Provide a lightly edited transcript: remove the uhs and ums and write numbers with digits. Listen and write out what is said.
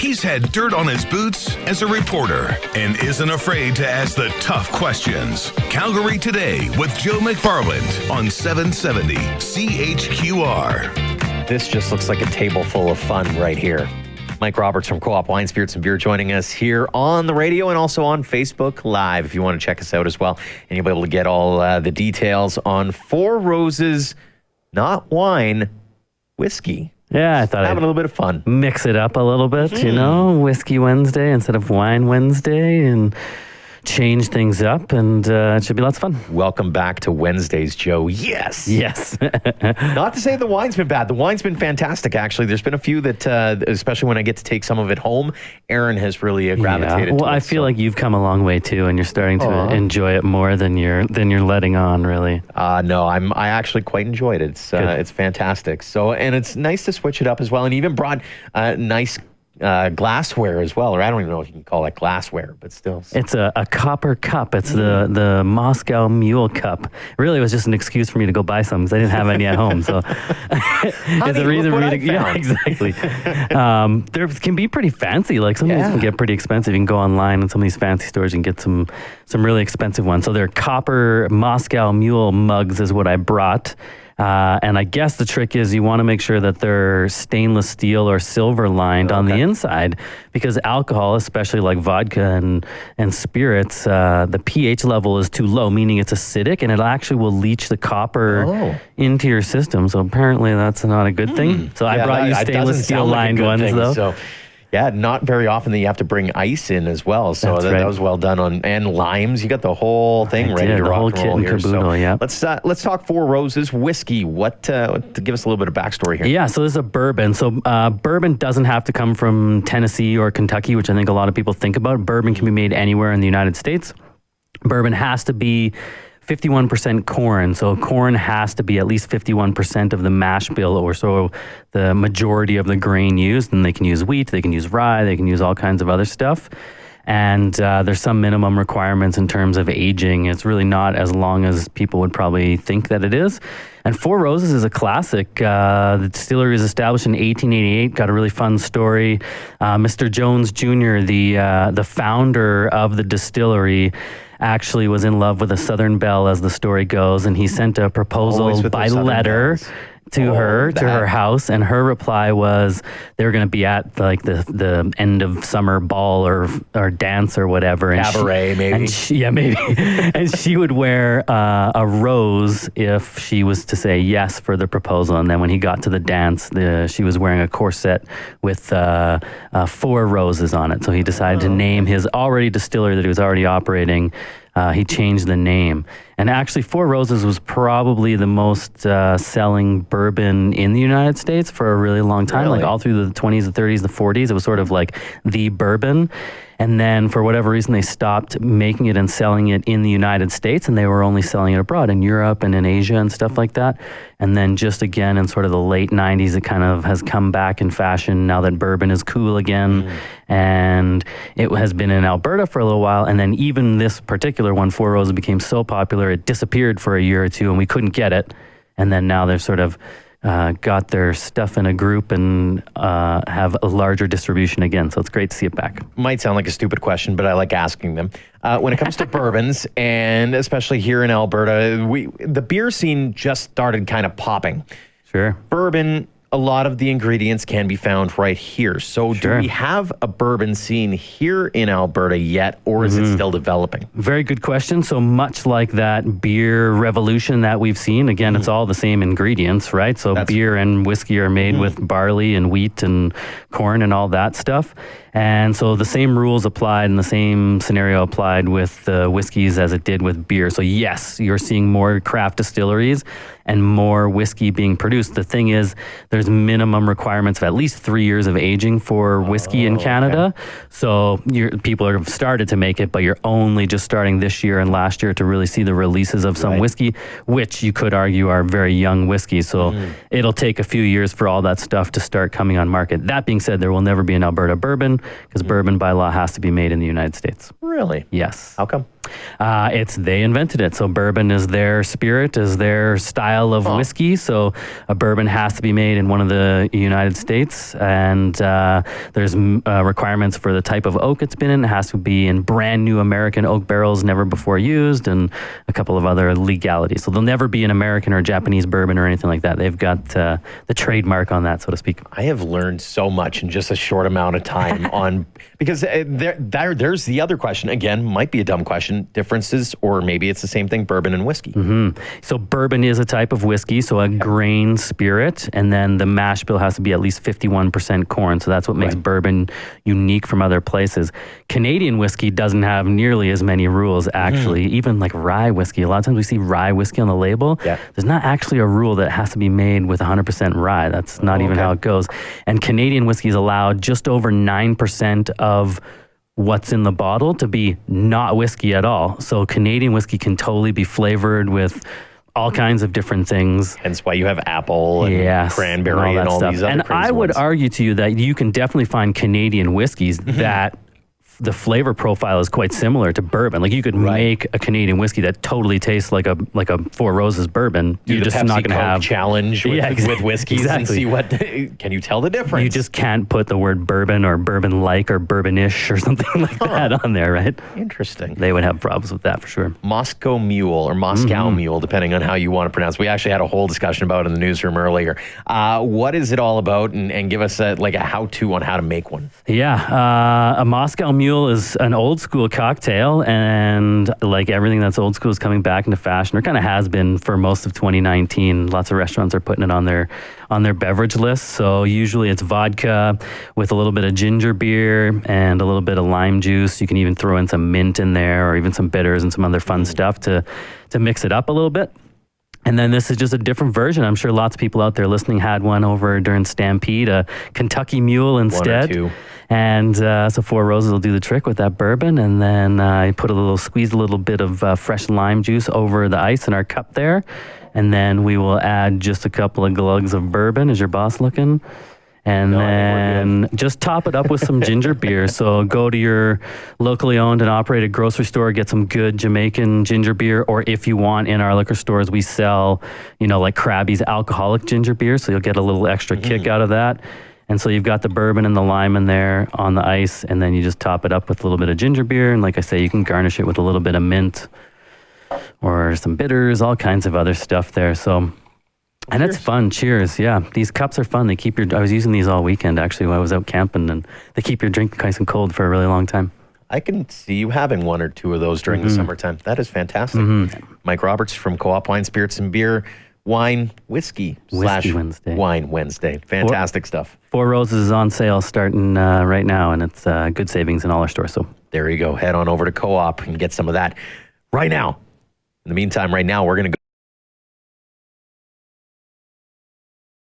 He's had dirt on his boots as a reporter and isn't afraid to ask the tough questions. Calgary Today with Joe McFarland on 770 CHQR. This just looks like a table full of fun right here. Mike Roberts from Co-op Wine, Spirits, and Beer joining us here on the radio and also on Facebook Live if you want to check us out as well. And you'll be able to get all the details on Four Roses, not wine, whiskey. Yeah, I thought having a little bit of fun. Mix it up a little bit, you know, Whiskey Wednesday instead of Wine Wednesday and change things up, and it should be lots of fun. Welcome back to Wednesdays, Joe. Yes. Not to say the wine's been bad. The wine's been fantastic, actually. There's been a few that, especially when I get to take some of it home, Aaron has really gravitated to Well, I feel like you've come a long way, too, and you're starting to enjoy it more than you're letting on, really. No, I actually quite enjoyed it. It's fantastic. So, and it's nice to switch it up as well, and even brought nice glassware as well, or I don't even know if you can call that glassware, but still. It's a copper cup. It's the Moscow Mule cup. Really, it was just an excuse for me to go buy some because I didn't have any at home. So it's a reason for me to. Yeah, exactly. There can be pretty fancy. Like some of these can get pretty expensive. You can go online and some of these fancy stores and get some really expensive ones. So they're copper Moscow Mule mugs is what I brought. And I guess the trick is you want to make sure that they're stainless steel or silver lined on the inside, because alcohol, especially like vodka and spirits, the pH level is too low, meaning it's acidic, and it actually will leach the copper into your system. So apparently that's not a good thing. So I brought you stainless steel lined ones, though. So. Yeah, not very often that you have to bring ice in as well. So that was well done and limes. You got the whole thing ready to rock and roll here. Caboodle, let's talk Four Roses whiskey. What to give us a little bit of backstory here? Yeah, so this is a bourbon. So bourbon doesn't have to come from Tennessee or Kentucky, which I think a lot of people think about. Bourbon can be made anywhere in the United States. Bourbon has to be 51% corn. So corn has to be at least 51% of the mash bill, or so the majority of the grain used. And they can use wheat, they can use rye, they can use all kinds of other stuff. And there's some minimum requirements in terms of aging. It's really not as long as people would probably think that it is. And Four Roses is a classic. The distillery was established in 1888. Got a really fun story. Mr. Jones Jr., the founder of the distillery, actually was in love with a Southern belle, as the story goes, and he sent a proposal by letter to her house, and her reply was they were going to be at like the end of summer ball or dance or whatever, and cabaret maybe. Maybe. And she would wear a rose if she was to say yes for the proposal. And then when he got to the dance, she was wearing a corset with 4 roses on it. So he decided to name his already distillery that he was already operating. He changed the name. And actually, Four Roses was probably the most selling bourbon in the United States for a really long time. Like all through the 20s, the 30s, the 40s. It was sort of like the bourbon. And then for whatever reason, they stopped making it and selling it in the United States, and they were only selling it abroad in Europe and in Asia and stuff like that. And then just again in sort of the late 90s, it kind of has come back in fashion now that bourbon is cool again. And it has been in Alberta for a little while. And then even this particular one, Four Roses, became so popular, it disappeared for a year or two and we couldn't get it. And then now they're sort of got their stuff in a group and have a larger distribution again. So it's great to see it back. Might sound like a stupid question, but I like asking them. When it comes to bourbons, and especially here in Alberta, the beer scene just started kind of popping. Sure. Bourbon, a lot of the ingredients can be found right here. So do we have a bourbon scene here in Alberta yet, or is it still developing? Very good question. So much like that beer revolution that we've seen, again, it's all the same ingredients, right? So beer and whiskey are made with barley and wheat and corn and all that stuff. And so the same rules applied and the same scenario applied with the whiskeys as it did with beer. So yes, you're seeing more craft distilleries and more whiskey being produced. The thing is, there's minimum requirements of at least 3 years of aging for whiskey in Canada. Okay. So people have started to make it, but you're only just starting this year and last year to really see the releases of some whiskey, which you could argue are very young whiskey. So it'll take a few years for all that stuff to start coming on market. That being said, there will never be an Alberta bourbon because bourbon by law has to be made in the United States. Really? Yes. How come? They invented it. So bourbon is their spirit, is their style of whiskey. So a bourbon has to be made in one of the United States, and there's requirements for the type of oak it's been in. It has to be in brand new American oak barrels, never before used, and a couple of other legalities. So they'll never be an American or Japanese bourbon or anything like that. They've got the trademark on that, so to speak. I have learned so much in just a short amount of time because there's the other question. Again, might be a dumb question. Differences, or maybe it's the same thing, bourbon and whiskey. Mm-hmm. So bourbon is a type of whiskey, so a grain spirit, and then the mash bill has to be at least 51% corn. So that's what makes bourbon unique from other places. Canadian whiskey doesn't have nearly as many rules, actually. Even like rye whiskey. A lot of times we see rye whiskey on the label. Yeah. There's not actually a rule that it has to be made with 100% rye. That's not even how it goes. And Canadian whiskey is allowed just over 9% of what's in the bottle to be not whiskey at all. So Canadian whiskey can totally be flavored with all kinds of different things. Hence why you have apple and cranberry and all these other And I would ones. argue to you that you can definitely find Canadian whiskeys that the flavor profile is quite similar to bourbon. Like you could make a Canadian whiskey that totally tastes like a Four Roses bourbon. You're just not going to have challenge with whiskeys and see what can you tell the difference. You just can't put the word bourbon or bourbon-like or bourbonish or something like that on there, right? Interesting. They would have problems with that for sure. Moscow Mule, depending on how you want to pronounce. We actually had a whole discussion about it in the newsroom earlier. What is it all about? And give us a how-to on how to make one. Yeah, a Moscow Mule is an old school cocktail, and like everything that's old school is coming back into fashion, or kind of has been for most of 2019. Lots of restaurants are putting it on their beverage list. So usually it's vodka with a little bit of ginger beer and a little bit of lime juice. You can even throw in some mint in there, or even some bitters and some other fun stuff to mix it up a little bit. And then this is just a different version. I'm sure lots of people out there listening had one over during Stampede, a Kentucky Mule instead. One or two. And so Four Roses will do the trick with that bourbon. And then I squeeze a little bit of fresh lime juice over the ice in our cup there. And then we will add just a couple of glugs of bourbon. Is your boss looking? And then just top it up with some ginger beer. So go to your locally owned and operated grocery store, get some good Jamaican ginger beer. Or if you want, in our liquor stores, we sell, like Krabby's alcoholic ginger beer. So you'll get a little extra kick out of that. And so you've got the bourbon and the lime in there on the ice. And then you just top it up with a little bit of ginger beer. And like I say, you can garnish it with a little bit of mint or some bitters, all kinds of other stuff there. So... And it's fun. Cheers. Yeah. These cups are fun. They keep I was using these all weekend, actually, while I was out camping, and they keep your drink nice and cold for a really long time. I can see you having one or two of those during the summertime. That is fantastic. Mike Roberts from Co-op Wine, Spirits and Beer, Whiskey Wednesday. Wine Wednesday. Fantastic stuff. Four Roses is on sale starting right now, and it's good savings in all our stores. So there you go. Head on over to Co-op and get some of that right now. In the meantime, right now, we're going to